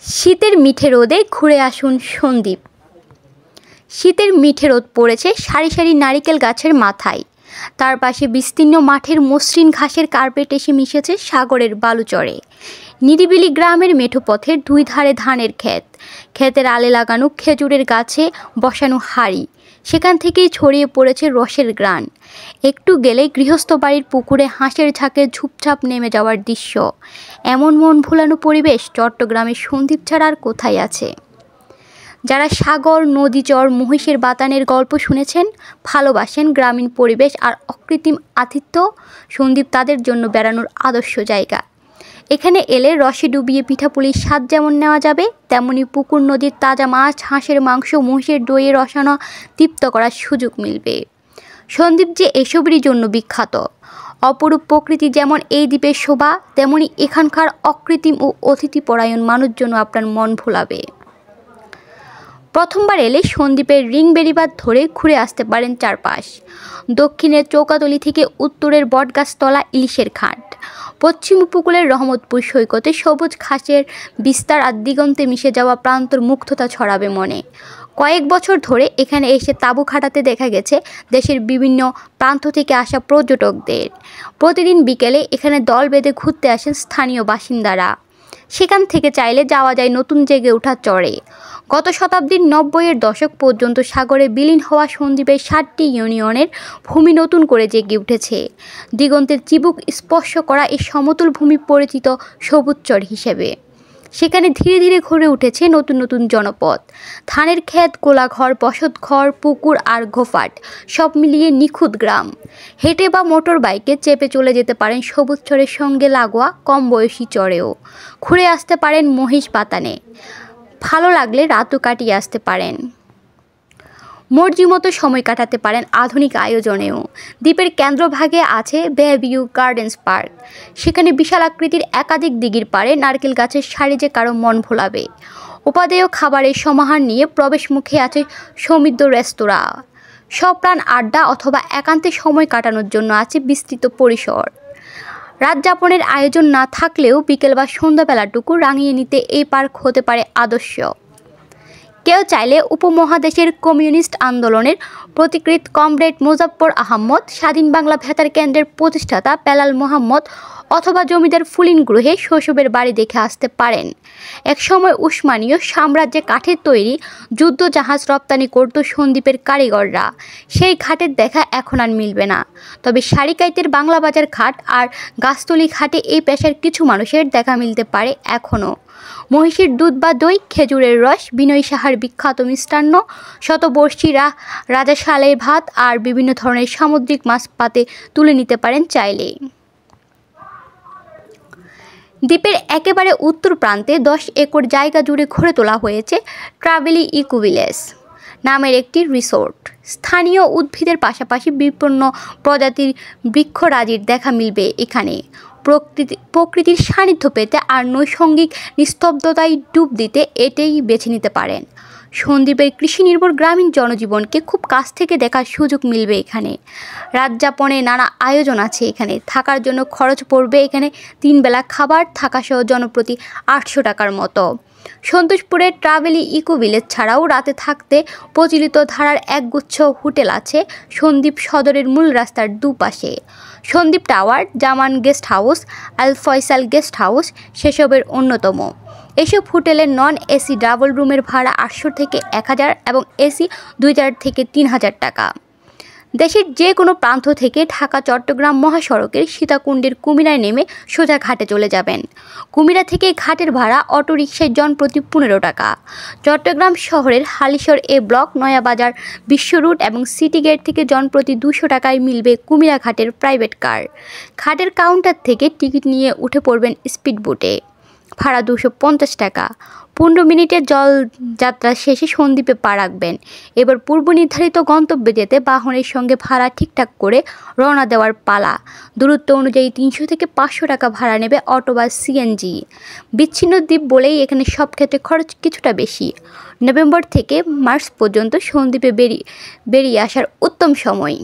শীতের মিঠে রোদে ঘুরে আসুন সন্দ্বীপ। শীতের মিঠে রোদ পড়েছে সারি সারি নারিকেল গাছের মাথায়। তার পাশে বিস্তীর্ণ মাঠের মসৃণ ঘাসের কার্পেট এসে মিশেছে সাগরের বালুচরে। নিরিবিলি গ্রামের মেঠো পথের দুই ধারে ধানের ক্ষেত, ক্ষেতের আলে লাগানো খেজুরের গাছে বসানো হাড়ি, সেখান থেকেই ছড়িয়ে পড়েছে রসের গ্রান। একটু গেলে গৃহস্থ বাড়ির পুকুরে হাঁসের ঝাঁকে ঝুপঝাপ নেমে যাওয়ার দৃশ্য। এমন মন ভোলানো পরিবেশ চট্টগ্রামের সন্দ্বীপ ছাড়া আর কোথায় আছে? যারা সাগর, নদী, চর, মহিষের বাতানের গল্প শুনেছেন, ভালোবাসেন গ্রামীণ পরিবেশ আর অকৃত্রিম আতিথ্য, সন্দ্বীপ তাদের জন্য বেড়ানোর আদর্শ জায়গা। এখানে এলে রসে ডুবিয়ে পিঠাপুলির স্বাদ যেমন নেওয়া যাবে, তেমনি পুকুর, নদীর তাজা মাছ, হাঁসের মাংস, মহিষের দইয়ের রসায়ন তৃপ্ত করার সুযোগ মিলবে। সন্দ্বীপ যে এসবেরই জন্য বিখ্যাত। অপরূপ প্রকৃতি যেমন এই দ্বীপের শোভা, তেমনি এখানকার অকৃত্রিম ও অতিথিপরায়ণ মানুষজন আপনার মন ভোলাবে। প্রথমবার এলে সন্দ্বীপের রিং বেড়িবাঁধ ধরে ঘুরে আসতে পারেন চারপাশ। দক্ষিণের চৌকাতলি থেকে উত্তরের বটগাছতলা ইলিশের ঘাট, পশ্চিম উপকূলের রহমতপুর সৈকতে সবুজ ঘাসের বিস্তার আর দিগন্তে মিশে যাওয়া প্রান্তর মুগ্ধতা ছড়াবে মনে। কয়েক বছর ধরে এখানে এসে তাঁবু খাটাতে দেখা গেছে দেশের বিভিন্ন প্রান্ত থেকে আসা পর্যটকদের। প্রতিদিন বিকেলে এখানে দল বেঁধে ঘুরতে আসেন স্থানীয় বাসিন্দারা। সেখান থেকে চাইলে যাওয়া যায় নতুন জেগে ওঠা চরে। গত শতাব্দীর 90-এর দশক পর্যন্ত সাগরে বিলীন হওয়া সন্দ্বীপের 7টি ইউনিয়নের ভূমি নতুন করে জেগে উঠেছে। দিগন্তের চিবুক স্পর্শ করা এই সমতল ভূমি পরিচিত সবুজ চর হিসেবে। সেখানে ধীরে ধীরে গড়ে উঠেছে নতুন নতুন জনপদ। ধানের ক্ষেত, গোলাঘর, বসতঘর, পুকুর আর গোফাট, সব মিলিয়ে নিখুঁত গ্রাম। হেঁটে বা মোটর বাইকে চেপে চলে যেতে পারেন সবুজ চরের সঙ্গে লাগোয়া কম বয়সী চরেও। ঘুরে আসতে পারেন মহিষ বাতানে। ভালো লাগলে রাতও কাটিয়ে আসতে পারেন। মর্জি মতো সময় কাটাতে পারেন আধুনিক আয়োজনেও। দ্বীপের কেন্দ্রভাগে আছে বেভিউ গার্ডেন্স পার্ক। সেখানে বিশাল আকৃতির একাধিক দিঘির পাড়ে নারকেল গাছের সারি যে কারো মন ভোলাবে। উপাদেয় খাবারের সমাহার নিয়ে প্রবেশ মুখে আছে সমৃদ্ধ রেস্তোরাঁ। সপ্রাণ আড্ডা অথবা একান্তে সময় কাটানোর জন্য আছে বিস্তৃত পরিসর। রাত যাপনের আয়োজন না থাকলেও বিকেল বা সন্ধ্যাবেলাটুকু রাঙিয়ে নিতে এই পার্ক হতে পারে আদর্শ। কেউ চাইলে উপমহাদেশের কমিউনিস্ট আন্দোলনের প্রতিকৃত কমরেড মোজাফফর আহমদ, স্বাধীন বাংলা বেতার কেন্দ্রের প্রতিষ্ঠাতা বেলাল মোহাম্মদ অথবা জমিদার ফুলিন গ্রহে শৈশবের বাড়ি দেখে আসতে পারেন। একসময় উসমানীয় সাম্রাজ্যে কাঠের তৈরি যুদ্ধ জাহাজ রপ্তানি করত সন্দ্বীপের কারিগররা। সেই ঘাটের দেখা এখন আর মিলবে না। তবে সারিকাইতের বাংলা বাজার ঘাট আর গাছতলি ঘাটে এই পেশার কিছু মানুষের দেখা মিলতে পারে এখনও। মহিষের দুধ বা দই, খেজুরের রস, বিনয় সাহার বিখ্যাত মিষ্টান্ন, শতবর্ষী রাজাশালের ভাত আর বিভিন্ন ধরনের সামুদ্রিক মাছ পাতে তুলে নিতে পারেন চাইলে। দ্বীপের একেবারে উত্তর প্রান্তে 10 একর জায়গা জুড়ে গড়ে তোলা হয়েছে ট্রাভেলি ইকো ভিলেজ নামের একটি রিসোর্ট। স্থানীয় উদ্ভিদের পাশাপাশি বিপন্ন প্রজাতির বৃক্ষরাজির দেখা মিলবে এখানে। প্রকৃতির সান্নিধ্য পেতে আর নৈসর্গিক নিস্তব্ধতায় ডুব দিতে এটাই বেছে নিতে পারেন। সন্দ্বীপের কৃষি নির্ভর গ্রামীণ জনজীবনকে খুব কাছ থেকে দেখার সুযোগ মিলবে এখানে। রাত যাপনে নানা আয়োজন আছে এখানে। থাকার জন্য খরচ পড়বে এখানে 3 বেলা খাবার থাকাসহ জনপ্রতি 800 টাকার মতো। সন্তোষপুরের ট্রাভেলি ইকো ভিলেজ ছাড়াও রাতে থাকতে প্রচলিত ধারার একগুচ্ছ হোটেল আছে সন্দ্বীপ সদরের মূল রাস্তার দুপাশে। সন্দ্বীপ টাওয়ার, জামান গেস্ট হাউস, আল ফয়সাল গেস্ট হাউস সেসবের অন্যতম। এসব হোটেলের নন এসি ডাবল রুমের ভাড়া 800 থেকে 1000 এবং এসি 2000 থেকে 3000 টাকা। দেশের যে কোনো প্রান্ত থেকে ঢাকা চট্টগ্রাম মহাসড়কের সীতাকুণ্ডের কুমিরায় নেমে সোজা ঘাটে চলে যাবেন। কুমিরা থেকে ঘাটের ভাড়া অটোরিকশায় জনপ্রতি 15 টাকা। চট্টগ্রাম শহরের হালিশহর এ ব্লক, নয়াবাজার, বিশ্ব রুট এবং সিটি গেট থেকে জনপ্রতি 200 টাকায় মিলবে কুমিরা ঘাটের প্রাইভেট কার। ঘাটের কাউন্টার থেকে টিকিট নিয়ে উঠে পড়বেন স্পিড বোটে। ভাড়া 250 টাকা। 15 মিনিটের জল যাত্রা শেষে সন্দ্বীপে পা রাখবেন। এবার পূর্ব নির্ধারিত গন্তব্যে যেতে বাহনের সঙ্গে ভাড়া ঠিকঠাক করে রওনা দেওয়ার পালা। দূরত্ব অনুযায়ী 300 থেকে 500 টাকা ভাড়া নেবে অটো বা সিএনজি। বিচ্ছিন্ন দ্বীপ বলেই এখানে সব ক্ষেত্রে খরচ কিছুটা বেশি। নভেম্বর থেকে মার্চ পর্যন্ত সন্দ্বীপে বেরিয়ে আসার উত্তম সময়।